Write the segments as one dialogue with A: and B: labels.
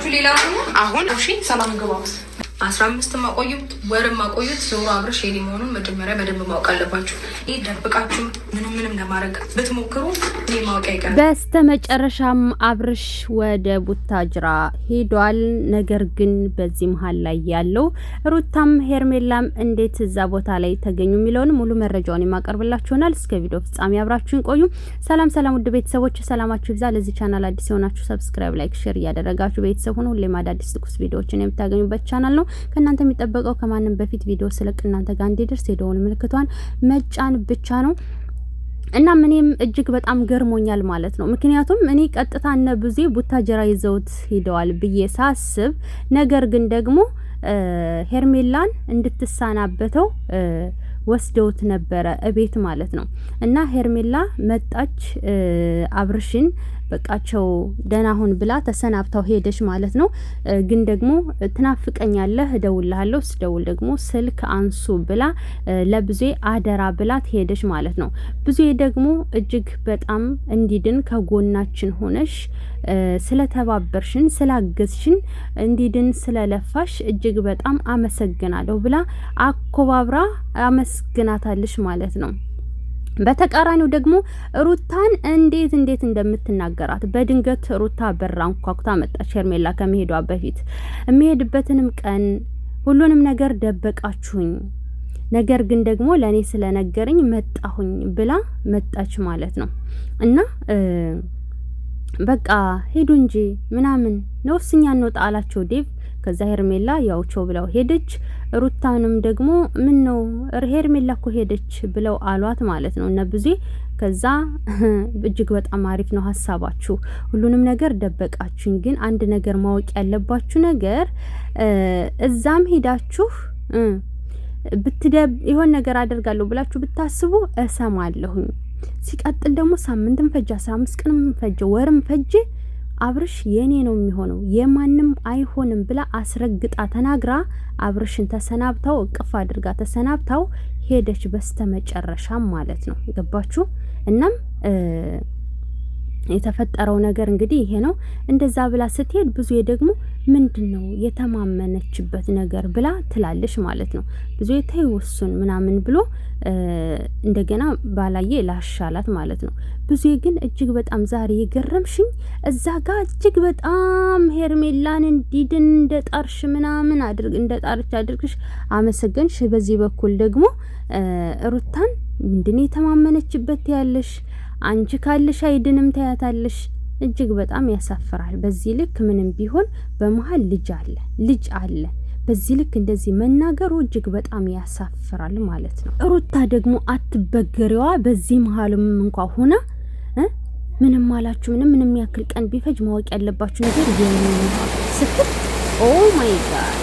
A: አልገባችሁ ሌላ አሁን እሺ ሰላም ግባ 15 ማቆዩት ወርም ማቆዩት ዞሮ አብርሽ የኔ መሆኑን መጀመሪያ በደንብ ማወቅ አለባችሁ። ይሄ ደብቃችሁ ምንም ለማድረግ ብትሞክሩ እኔ ማወቅ አይቀርም።
B: በስተመጨረሻም አብርሽ ወደ ቡታጅራ ሄዷል። ነገር ግን በዚህ መሃል ላይ ያለው ሩታም ሄርሜላም እንዴት እዛ ቦታ ላይ ተገኙ የሚለውን ሙሉ መረጃውን የማቀርብላችሁ ይሆናል። እስከ ቪዲዮ ፍጻሜ አብራችሁን ቆዩ። ሰላም ውድ ቤተሰቦች ሰላማችሁ ይብዛ። ለዚህ ቻናል አዲስ የሆናችሁ ሰብስክራይብ፣ ላይክ፣ ሼር እያደረጋችሁ ቤተሰብ ሁኑ። ሁሌም አዳዲስ ትኩስ ቪዲዮዎችን የምታገኙበት ቻናል ነው። ከናንተ የሚጠበቀው ከማንም በፊት ቪዲዮ ስለቅ እናንተ ጋር እንዲደርስ የደወል ምልክቷን መጫን ብቻ ነው። እና ምንም እጅግ በጣም ገርሞኛል ማለት ነው። ምክንያቱም እኔ ቀጥታ እነ ብዙ ቡታጀራ ይዘውት ሄደዋል ብዬ ሳስብ፣ ነገር ግን ደግሞ ሄርሜላን እንድትሳናበተው ወስደውት ነበረ እቤት ማለት ነው። እና ሄርሜላ መጣች አብርሽን በቃቸው ደህና ሁን ብላ ተሰናብታው ሄደች ማለት ነው። ግን ደግሞ ትናፍቀኛለህ እደውልልሃለሁ ስደውል ደግሞ ስልክ አንሱ ብላ ለብዙ አደራ ብላት ሄደች ማለት ነው። ብዙ ደግሞ እጅግ በጣም እንዲድን ከጎናችን ሆነሽ ስለተባበርሽን ስላገዝሽን እንዲድን ስለለፋሽ እጅግ በጣም አመሰግናለሁ ብላ አኮባብራ አመስግናታለሽ ማለት ነው። በተቃራኒው ደግሞ ሩታን እንዴት እንደምትናገራት በድንገት ሩታ በራን ኳኩታ መጣች። ሄርሜላ ከመሄዷ በፊት የሚሄድበትንም ቀን ሁሉንም ነገር ደበቃችሁኝ፣ ነገር ግን ደግሞ ለኔ ስለነገረኝ መጣሁኝ ብላ መጣች ማለት ነው። እና በቃ ሄዱ እንጂ ምናምን ነው ስኛ ነው ጣላቸው ዴቭ። ከዛ ሄርሜላ ያው ቾ ብለው ሄደች። ሩታንም ደግሞ ምን ነው ሄርሜላ እኮ ሄደች ብለው አሏት ማለት ነው እና ብዙ ከዛ እጅግ በጣም አሪፍ ነው ሀሳባችሁ፣ ሁሉንም ነገር ደበቃችሁኝ፣ ግን አንድ ነገር ማወቅ ያለባችሁ ነገር እዛም ሄዳችሁ ይሆን ነገር አደርጋለሁ ብላችሁ ብታስቡ እሰማለሁኝ። ሲቀጥል ደግሞ ሳምንትም ፈጀ 15 ቀንም ፈጀ ወርም ፈጀ አብርሽ የኔ ነው የሚሆነው የማንም አይሆንም ብላ አስረግጣ ተናግራ አብርሽን ተሰናብታው እቅፍ አድርጋ ተሰናብታው ሄደች በስተመጨረሻም ማለት ነው። ገባችሁ? እናም የተፈጠረው ነገር እንግዲህ ይሄ ነው። እንደዛ ብላ ስትሄድ ብዙ ደግሞ ምንድነው የተማመነችበት ነገር ብላ ትላለሽ ማለት ነው። ብዙ የተይወሱን ምናምን ብሎ እንደገና ባላየ ላሻላት ማለት ነው። ብዙ ግን እጅግ በጣም ዛሬ የገረምሽኝ እዛ ጋር እጅግ በጣም ሄርሜላን እንዲድን እንደጣርሽ ምናምን እንደጣርች አድርግሽ አመሰገንሽ። በዚህ በኩል ደግሞ ሩታን ምንድነው የተማመነችበት ያለሽ አንቺ ካለሽ አይድንም ታያታለሽ። እጅግ በጣም ያሳፍራል። በዚህ ልክ ምንም ቢሆን በመሃል ልጅ አለ በዚህ ልክ እንደዚህ መናገሩ እጅግ በጣም ያሳፍራል ማለት ነው። ሩታ ደግሞ አትበገሪዋ በዚህ መሃልም እንኳን ሆና ምንም አላችሁ ምንም ያክል ቀን ቢፈጅ ማወቅ ያለባችሁ ነገር የምን ስትል ኦ ማይ ጋድ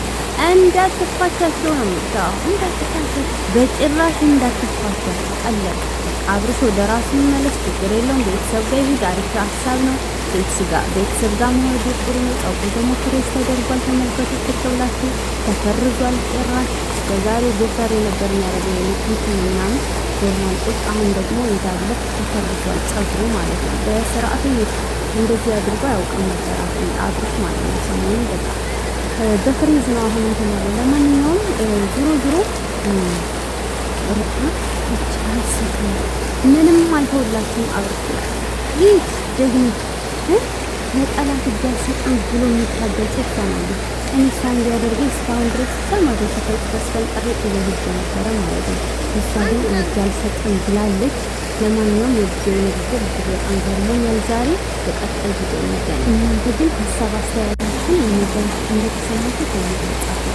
B: እንዳትፋቻቸው ነው የምታው። እንዳትፋቻቸው በጭራሽ እንዳትፋቻቸው አለ። አብርሽ ወደ ራሱ መለስ ችግር የለውም። ቤተሰብ ጋር ይሄድ አሪፍ ሀሳብ ነው። ቤተሰብ ጋር መሄዱ ጥሩ ነው። ጸጉሩ ደግሞ ፍሬስ ተደርጓል። ተመልከቱ ተከውላችሁ ተፈርዟል። ጭራሽ በዛሬ ጎፈር የነበር የሚያደርገው የልጅ ምናምን ኖርማል ቁጥ አሁን ደግሞ እንዳለ ተፈርዟል ጸጉሩ ማለት ነው። በስርዓቱ እንደዚህ አድርጎ ያውቅም ነበር አብርሽ ማለት ነው። ሰሞኑን በቃ በፍሬዝ ነው አሁን እንትን ያለው። ለማንኛውም ዙሮ ሩታ ምንም አልተወላችሁም። አብርሽ ይህ ደግሞ ለጠላት እጅ አልሰጥም ብሎ የሚታገል ሴት ነው። እኔ ሳን ያደርገኝ እስካሁን ድረስ ሰማዶ ተስፈልጠረ እየሄደ ነበረ ማለት ነው። እሷ ግን እጅ አልሰጥም ብላለች። ለማንኛውም የጊዜው ንግግር እጅግ በጣም ገርሞኛል። ዛሬ በቀጣይ ቪዲዮ እንገናኝ። እናንተ ግን ሀሳብ አስተያየታችሁን እንደተሰማችሁ